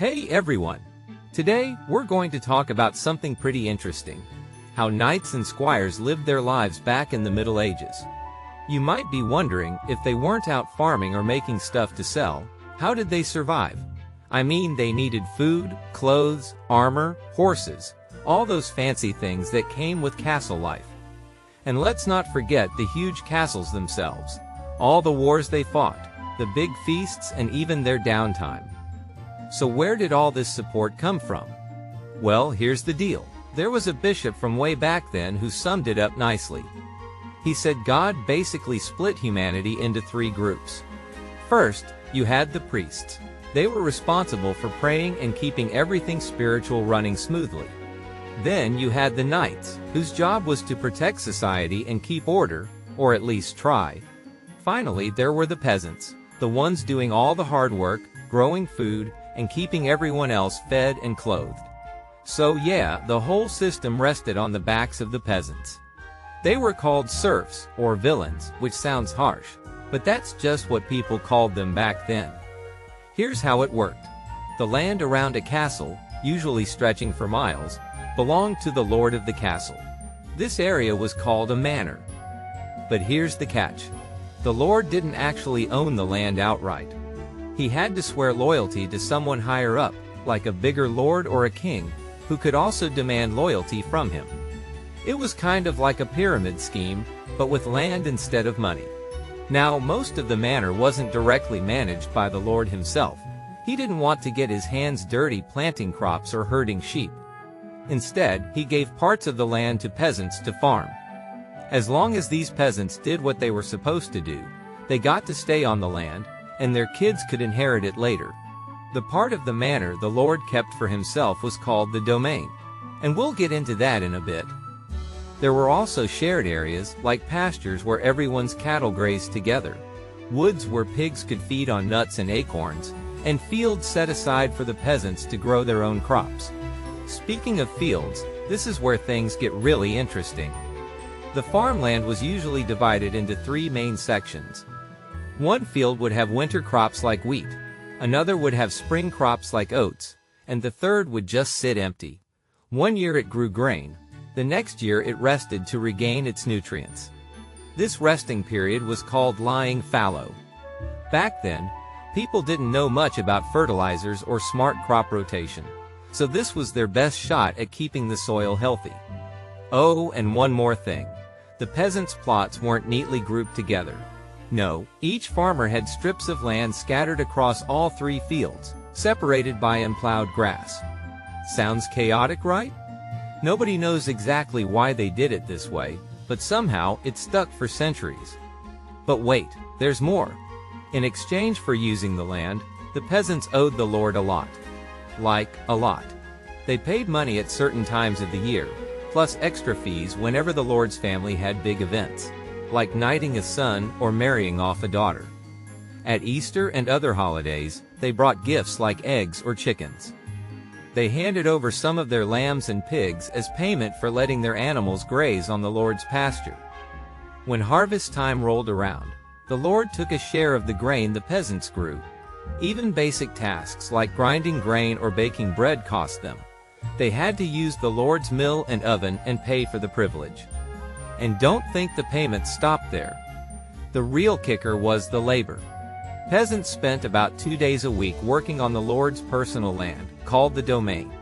Hey everyone! Today, we're going to talk about something pretty interesting. How knights and squires lived their lives back in the Middle Ages. You might be wondering, if they weren't out farming or making stuff to sell, how did they survive? I mean, they needed food, clothes, armor, horses, all those fancy things that came with castle life. And let's not forget the huge castles themselves, all the wars they fought, the big feasts, and even their downtime. So where did all this support come from? Well, here's the deal. There was a bishop from way back then who summed it up nicely. He said God basically split humanity into three groups. First, you had the priests. They were responsible for praying and keeping everything spiritual running smoothly. Then you had the knights, whose job was to protect society and keep order, or at least try. Finally, there were the peasants, the ones doing all the hard work, growing food, and keeping everyone else fed and clothed. So yeah, the whole system rested on the backs of the peasants. They were called serfs, or villeins, which sounds harsh, but that's just what people called them back then. Here's how it worked. The land around a castle, usually stretching for miles, belonged to the lord of the castle. This area was called a manor. But here's the catch. The lord didn't actually own the land outright. He had to swear loyalty to someone higher up, like a bigger lord or a king, who could also demand loyalty from him. It was kind of like a pyramid scheme, but with land instead of money. Now, most of the manor wasn't directly managed by the lord himself. He didn't want to get his hands dirty planting crops or herding sheep. Instead, he gave parts of the land to peasants to farm. As long as these peasants did what they were supposed to do, they got to stay on the land, and their kids could inherit it later. The part of the manor the lord kept for himself was called the domain, and we'll get into that in a bit. There were also shared areas, like pastures where everyone's cattle grazed together, woods where pigs could feed on nuts and acorns, and fields set aside for the peasants to grow their own crops. Speaking of fields, this is where things get really interesting. The farmland was usually divided into three main sections. One field would have winter crops like wheat, another would have spring crops like oats, and the third would just sit empty. One year it grew grain, the next year it rested to regain its nutrients. This resting period was called lying fallow. Back then, people didn't know much about fertilizers or smart crop rotation, so this was their best shot at keeping the soil healthy. Oh, and one more thing. The peasants' plots weren't neatly grouped together. No, each farmer had strips of land scattered across all three fields, separated by unplowed grass. Sounds chaotic, right? Nobody knows exactly why they did it this way, but somehow it stuck for centuries. But wait, there's more. In exchange for using the land, the peasants owed the lord a lot. Like, a lot. They paid money at certain times of the year, plus extra fees whenever the lord's family had big events, like knighting a son or marrying off a daughter. At Easter and other holidays, they brought gifts like eggs or chickens. They handed over some of their lambs and pigs as payment for letting their animals graze on the Lord's pasture. When harvest time rolled around, the Lord took a share of the grain the peasants grew. Even basic tasks like grinding grain or baking bread cost them. They had to use the Lord's mill and oven and pay for the privilege. And don't think the payments stopped there. The real kicker was the labor. Peasants spent about 2 days a week working on the Lord's personal land, called the domain.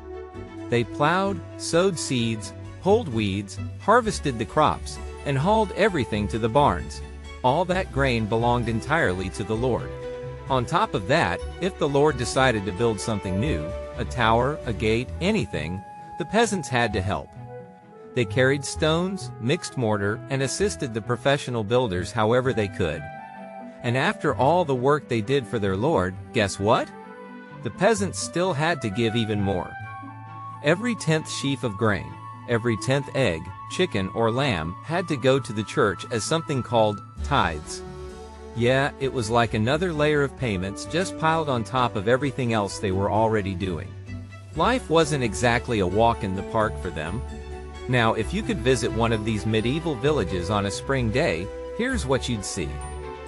They plowed, sowed seeds, pulled weeds, harvested the crops, and hauled everything to the barns. All that grain belonged entirely to the Lord. On top of that, if the Lord decided to build something new, a tower, a gate, anything, the peasants had to help. They carried stones, mixed mortar, and assisted the professional builders however they could. And after all the work they did for their lord, guess what? The peasants still had to give even more. Every 10th sheaf of grain, every 10th egg, chicken, or lamb had to go to the church as something called tithes. Yeah, it was like another layer of payments just piled on top of everything else they were already doing. Life wasn't exactly a walk in the park for them. Now, if you could visit one of these medieval villages on a spring day, here's what you'd see.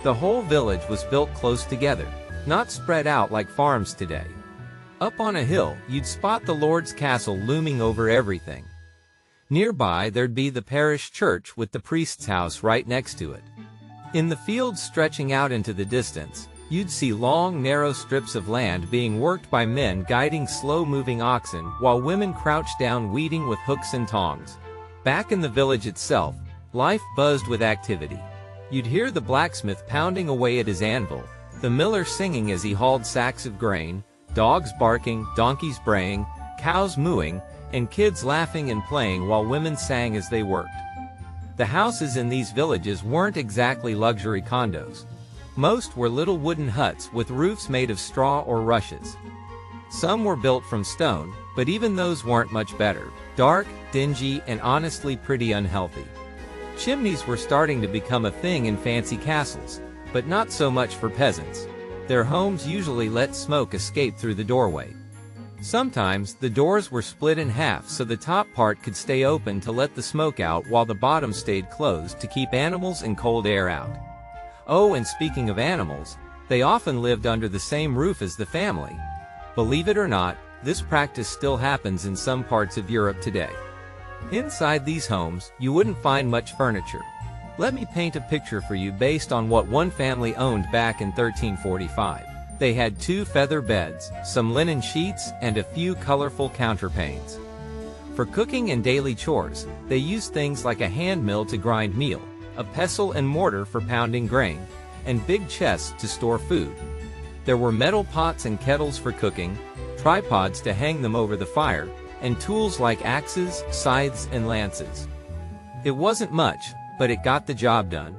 The whole village was built close together, not spread out like farms today. Up on a hill, you'd spot the Lord's castle looming over everything. Nearby, there'd be the parish church with the priest's house right next to it. In the fields stretching out into the distance, you'd see long, narrow strips of land being worked by men guiding slow-moving oxen while women crouched down weeding with hooks and tongs. Back in the village itself, life buzzed with activity. You'd hear the blacksmith pounding away at his anvil, the miller singing as he hauled sacks of grain, dogs barking, donkeys braying, cows mooing, and kids laughing and playing while women sang as they worked. The houses in these villages weren't exactly luxury condos. Most were little wooden huts with roofs made of straw or rushes. Some were built from stone, but even those weren't much better. Dark, dingy, and honestly pretty unhealthy. Chimneys were starting to become a thing in fancy castles, but not so much for peasants. Their homes usually let smoke escape through the doorway. Sometimes, the doors were split in half so the top part could stay open to let the smoke out while the bottom stayed closed to keep animals and cold air out. Oh, and speaking of animals, they often lived under the same roof as the family. Believe it or not, this practice still happens in some parts of Europe today. Inside these homes, you wouldn't find much furniture. Let me paint a picture for you based on what one family owned back in 1345. They had 2 feather beds, some linen sheets, and a few colorful counterpanes. For cooking and daily chores, they used things like a hand mill to grind meal, a pestle and mortar for pounding grain, and big chests to store food. There were metal pots and kettles for cooking, tripods to hang them over the fire, and tools like axes, scythes, and lances. It wasn't much, but it got the job done.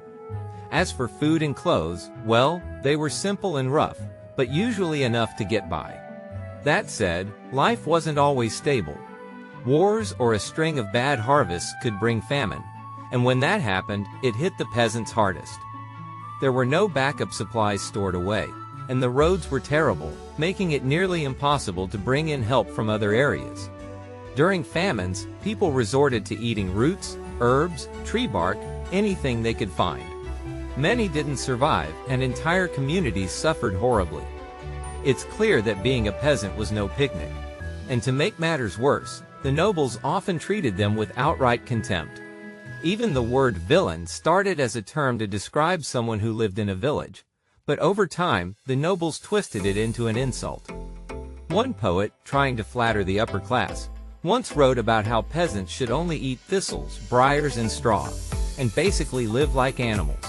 As for food and clothes, well, they were simple and rough, but usually enough to get by. That said, life wasn't always stable. Wars or a string of bad harvests could bring famine, and when that happened, it hit the peasants hardest. There were no backup supplies stored away, and the roads were terrible, making it nearly impossible to bring in help from other areas. During famines, people resorted to eating roots, herbs, tree bark, anything they could find. Many didn't survive, and entire communities suffered horribly. It's clear that being a peasant was no picnic. And to make matters worse, the nobles often treated them with outright contempt. Even the word villain started as a term to describe someone who lived in a village, but over time, the nobles twisted it into an insult. One poet, trying to flatter the upper class, once wrote about how peasants should only eat thistles, briars, and straw, and basically live like animals.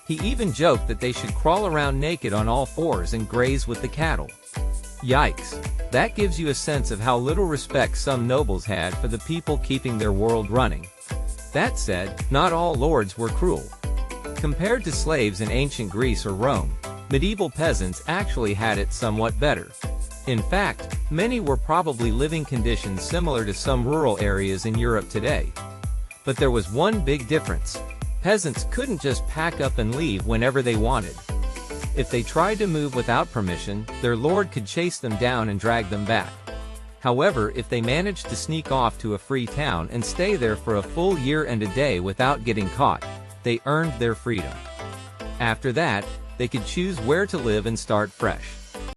He even joked that they should crawl around naked on all fours and graze with the cattle. Yikes! That gives you a sense of how little respect some nobles had for the people keeping their world running. That said, not all lords were cruel. Compared to slaves in ancient Greece or Rome, medieval peasants actually had it somewhat better. In fact, many were probably living conditions similar to some rural areas in Europe today. But there was one big difference. Peasants couldn't just pack up and leave whenever they wanted. If they tried to move without permission, their lord could chase them down and drag them back. However, if they managed to sneak off to a free town and stay there for a full year and a day without getting caught, they earned their freedom. After that, they could choose where to live and start fresh.